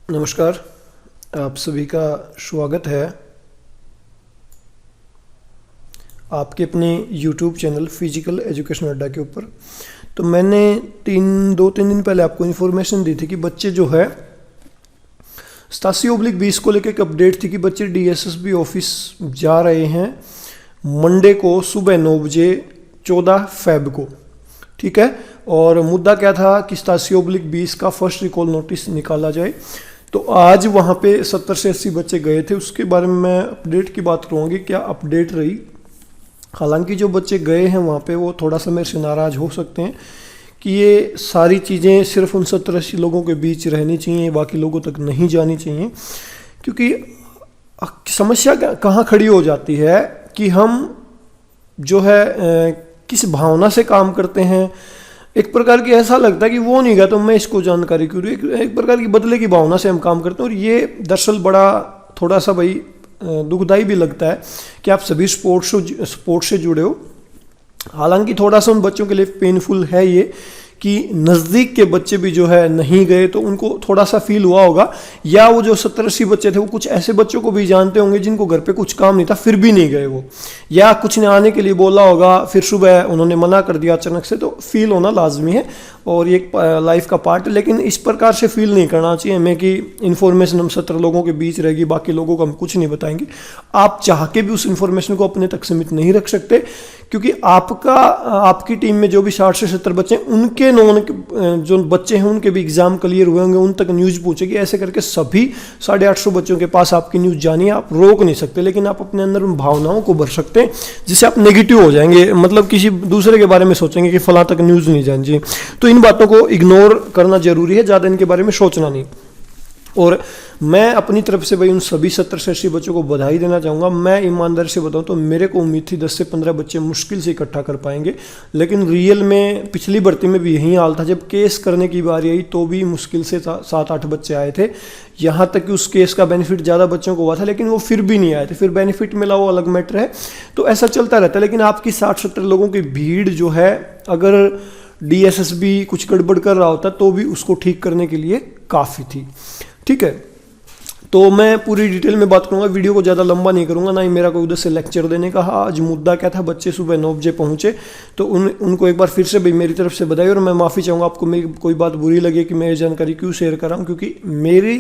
नमस्कार, आप सभी का स्वागत है आपके अपने YouTube चैनल फिजिकल एजुकेशन अड्डा के ऊपर। तो मैंने 2-3 दिन पहले आपको इन्फॉर्मेशन दी थी कि बच्चे जो है 87/20 को लेकर एक अपडेट थी कि बच्चे DSSB ऑफिस जा रहे हैं मंडे को सुबह 9 बजे 14 फेब को। ठीक है, और मुद्दा क्या था कि 87/20 का फर्स्ट रिकॉल नोटिस निकाला जाए। तो आज वहाँ पे 70 से 80 बच्चे गए थे, उसके बारे में मैं अपडेट की बात करूँगी क्या अपडेट रही। हालांकि जो बच्चे गए हैं वहाँ पे वो थोड़ा सा मेरे से नाराज़ हो सकते हैं कि ये सारी चीज़ें सिर्फ उन 70-80 लोगों के बीच रहनी चाहिए, बाकी लोगों तक नहीं जानी चाहिए। क्योंकि समस्या कहाँ खड़ी हो जाती है कि हम जो है किस भावना से काम करते हैं। एक प्रकार की ऐसा लगता है कि वो नहीं गया तो मैं इसको जानकारी क्यों दूँ, एक प्रकार की बदले की भावना से हम काम करते हैं। और ये दरअसल बड़ा थोड़ा सा भाई दुखदाई भी लगता है कि आप सभी स्पोर्ट्स से जुड़े हो। हालांकि थोड़ा सा उन बच्चों के लिए पेनफुल है ये कि नज़दीक के बच्चे भी जो है नहीं गए, तो उनको थोड़ा सा फील हुआ होगा। या वो जो 70-80 बच्चे थे वो कुछ ऐसे बच्चों को भी जानते होंगे जिनको घर पे कुछ काम नहीं था फिर भी नहीं गए वो, या कुछ ने आने के लिए बोला होगा फिर सुबह उन्होंने मना कर दिया अचानक से। तो फील होना लाजमी है और ये एक लाइफ का पार्ट है, लेकिन इस प्रकार से फील नहीं करना चाहिए हमें कि इन्फॉर्मेशन हम 70 लोगों के बीच रहेगी, बाकी लोगों को हम कुछ नहीं बताएंगे। आप चाह के भी उस इन्फॉर्मेशन को अपने तक सीमित नहीं रख सकते, क्योंकि आपकी टीम में जो भी 60 से 70 बच्चे हैं उनके जो बच्चे हैं उनके भी एग्जाम क्लियर हुए होंगे, उन तक न्यूज़ पहुंचेगी। ऐसे करके सभी 850 बच्चों के पास आपकी न्यूज़ जानी है। आप रोक नहीं सकते, लेकिन आप अपने अंदर उन भावनाओं को भर सकते हैं जिससे आप नेगेटिव हो जाएंगे, मतलब किसी दूसरे के बारे में सोचेंगे कि फलां तक न्यूज़ नहीं जानी चाहिए। तो इन बातों को इग्नोर करना जरूरी है, ज़्यादा इनके बारे में सोचना नहीं। और मैं अपनी तरफ से भाई उन सभी 70 से 80 बच्चों को बधाई देना चाहूँगा। मैं ईमानदारी से बताऊँ तो मेरे को उम्मीद थी 10 से 15 बच्चे मुश्किल से इकट्ठा कर पाएंगे, लेकिन रियल में पिछली भर्ती में भी यही हाल था। जब केस करने की बारी आई तो भी मुश्किल से 7-8 बच्चे आए थे। यहाँ तक कि उस केस का बेनिफिट ज़्यादा बच्चों को हुआ था, लेकिन वो फिर भी नहीं आए थे। फिर बेनिफिट मिला वो अलग मैटर है। तो ऐसा चलता रहता है, लेकिन आपकी 60-70 लोगों की भीड़ जो है, अगर DSSB कुछ गड़बड़ कर रहा होता तो भी उसको ठीक करने के लिए काफ़ी थी। ठीक है, तो मैं पूरी डिटेल में बात करूंगा, वीडियो को ज़्यादा लंबा नहीं करूंगा, ना ही मेरा कोई उधर से लेक्चर देने का। आज मुद्दा क्या था, बच्चे सुबह 9 बजे पहुंचे, तो उनको एक बार फिर से भाई मेरी तरफ से बधाई। और मैं माफ़ी चाहूँगा आपको मेरी कोई बात बुरी लगे कि मैं ये जानकारी क्यों शेयर कर रहा हूँ, क्योंकि मेरी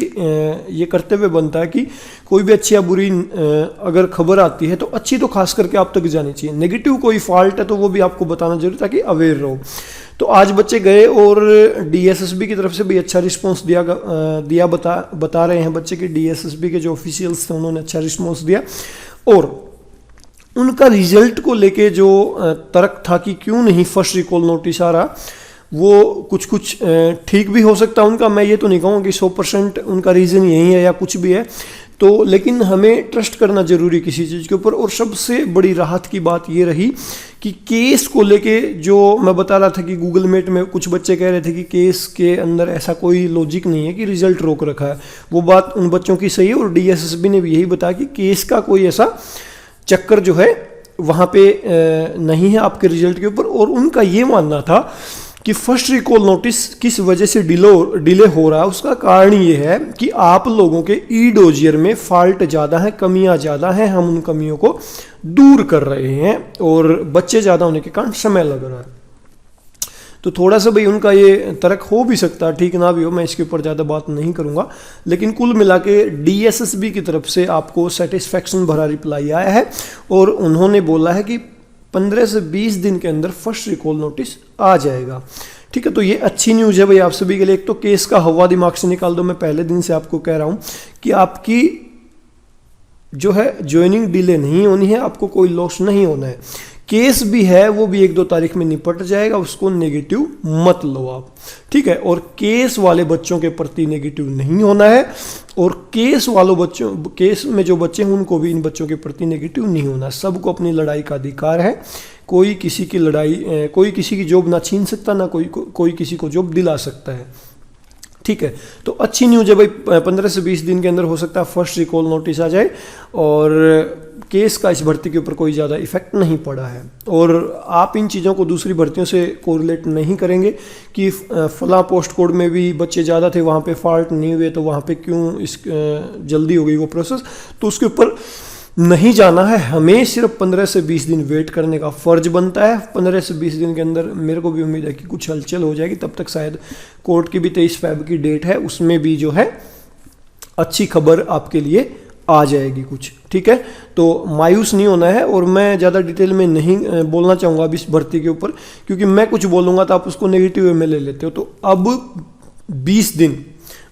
ये कर्तव्य बनता है कि कोई भी अच्छी या बुरी अगर खबर आती है तो अच्छी तो खास करके आप तक जानी चाहिए। नेगेटिव कोई फॉल्ट है तो वो भी आपको बताना जरूरी, ताकि अवेयर रहो। तो आज बच्चे गए और DSSB की तरफ से भी अच्छा रिस्पांस दिया बता रहे हैं बच्चे कि DSSB के जो ऑफिशियल्स थे उन्होंने अच्छा रिस्पांस दिया। और उनका रिजल्ट को लेके जो तर्क था कि क्यों नहीं फर्स्ट रिकॉल नोटिस आ रहा, वो कुछ ठीक भी हो सकता है उनका। मैं ये तो नहीं कहूँगा कि 100% उनका रीज़न यही है या कुछ भी है, तो लेकिन हमें ट्रस्ट करना जरूरी किसी चीज़ के ऊपर। और सबसे बड़ी राहत की बात ये रही कि केस को लेके जो मैं बता रहा था कि गूगल मीट में कुछ बच्चे कह रहे थे कि केस के अंदर ऐसा कोई लॉजिक नहीं है कि रिजल्ट रोक रखा है, वो बात उन बच्चों की सही है। और DSSB ने भी यही बताया कि केस का कोई ऐसा चक्कर जो है वहाँ पे नहीं है आपके रिजल्ट के ऊपर। और उनका ये मानना था कि फर्स्ट रिकॉल नोटिस किस वजह से डिले हो रहा है, उसका कारण ये है कि आप लोगों के डोजियर में फॉल्ट ज़्यादा है, कमियां ज़्यादा हैं, हम उन कमियों को दूर कर रहे हैं और बच्चे ज़्यादा होने के कारण समय लग रहा है। तो थोड़ा सा भाई उनका ये तर्क हो भी सकता है, ठीक ना भी हो, मैं इसके ऊपर ज़्यादा बात नहीं करूँगा। लेकिन कुल मिला के DSSB की तरफ से आपको सेटिस्फैक्शन भरा रिप्लाई आया है और उन्होंने बोला है कि 15 से 20 दिन के अंदर फर्स्ट रिकॉल नोटिस आ जाएगा। ठीक है, तो ये अच्छी न्यूज़ है भाई आप सभी के लिए। एक तो केस का हवा दिमाग से निकाल दो। मैं पहले दिन से आपको कह रहा हूँ कि आपकी जो है ज्वाइनिंग डिले नहीं होनी है, आपको कोई लॉस नहीं होना है। केस भी है वो भी 1-2 तारीख में निपट जाएगा, उसको नेगेटिव मत लो आप। ठीक है, और केस वाले बच्चों के प्रति नेगेटिव नहीं होना है, और केस में जो बच्चे हैं उनको भी इन बच्चों के प्रति नेगेटिव नहीं होना। सबको अपनी लड़ाई का अधिकार है, कोई किसी की जॉब ना छीन सकता, ना कोई किसी को जॉब दिला सकता है। ठीक है, तो अच्छी न्यूज़ है भाई, 15 से 20 दिन के अंदर हो सकता है फर्स्ट रिकॉल नोटिस आ जाए और केस का इस भर्ती के ऊपर कोई ज़्यादा इफेक्ट नहीं पड़ा है। और आप इन चीज़ों को दूसरी भर्तियों से कोरिलेट नहीं करेंगे कि फला पोस्ट कोड में भी बच्चे ज़्यादा थे, वहाँ पे फॉल्ट नहीं हुए, तो वहाँ पे क्यों इस जल्दी हो गई वो प्रोसेस, तो उसके ऊपर नहीं जाना है। हमें सिर्फ 15 से 20 दिन वेट करने का फ़र्ज बनता है। 15 से 20 दिन के अंदर मेरे को भी उम्मीद है कि कुछ हलचल हो जाएगी। तब तक शायद कोर्ट की भी 23 फरवरी की डेट है, उसमें भी जो है अच्छी खबर आपके लिए आ जाएगी कुछ, ठीक है। तो मायूस नहीं होना है, और मैं ज़्यादा डिटेल में नहीं बोलना चाहूँगा अब इस भर्ती के ऊपर, क्योंकि मैं कुछ बोलूँगा तो आप उसको नेगेटिव वे में ले लेते हो। तो अब 20 दिन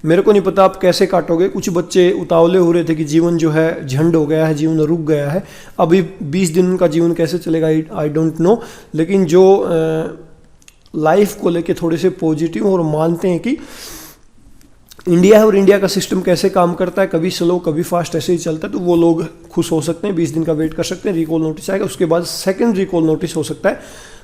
मेरे को नहीं पता आप कैसे काटोगे। कुछ बच्चे उतावले हो रहे थे कि जीवन जो है झंड हो गया है, जीवन रुक गया है, अभी 20 दिन का जीवन कैसे चलेगा आई डोंट नो। लेकिन जो लाइफ को लेके थोड़े से पॉजिटिव और मानते हैं कि इंडिया है और इंडिया का सिस्टम कैसे काम करता है, कभी स्लो कभी फास्ट ऐसे ही चलता है, तो वो लोग खुश हो सकते हैं। 20 दिन का वेट कर सकते हैं, रिकॉल नोटिस आएगा, उसके बाद सेकंड रिकॉल नोटिस हो सकता है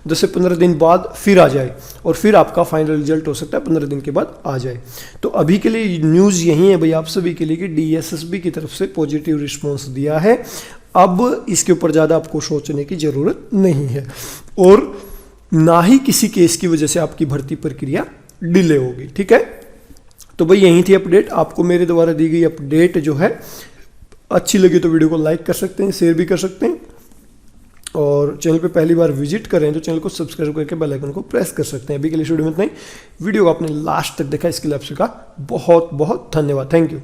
10 से 15 दिन बाद फिर आ जाए, और फिर आपका फाइनल रिजल्ट हो सकता है 15 दिन के बाद आ जाए। तो अभी के लिए न्यूज़ यही है भाई आप सभी के लिए कि DSSB की तरफ से पॉजिटिव रिस्पॉन्स दिया है। अब इसके ऊपर ज़्यादा आपको सोचने की ज़रूरत नहीं है, और ना ही किसी केस की वजह से आपकी भर्ती प्रक्रिया डिले होगी, ठीक है। तो भाई यही थी अपडेट। आपको मेरे द्वारा दी गई अपडेट जो है अच्छी लगी तो वीडियो को लाइक कर सकते हैं, शेयर भी कर सकते हैं, और चैनल पे पहली बार विजिट करें तो चैनल को सब्सक्राइब करके बेल आइकन को प्रेस कर सकते हैं। अभी के लिए वीडियो में इतना ही। वीडियो को आपने लास्ट तक देखा इसके लिए आपका बहुत बहुत धन्यवाद। Thank you.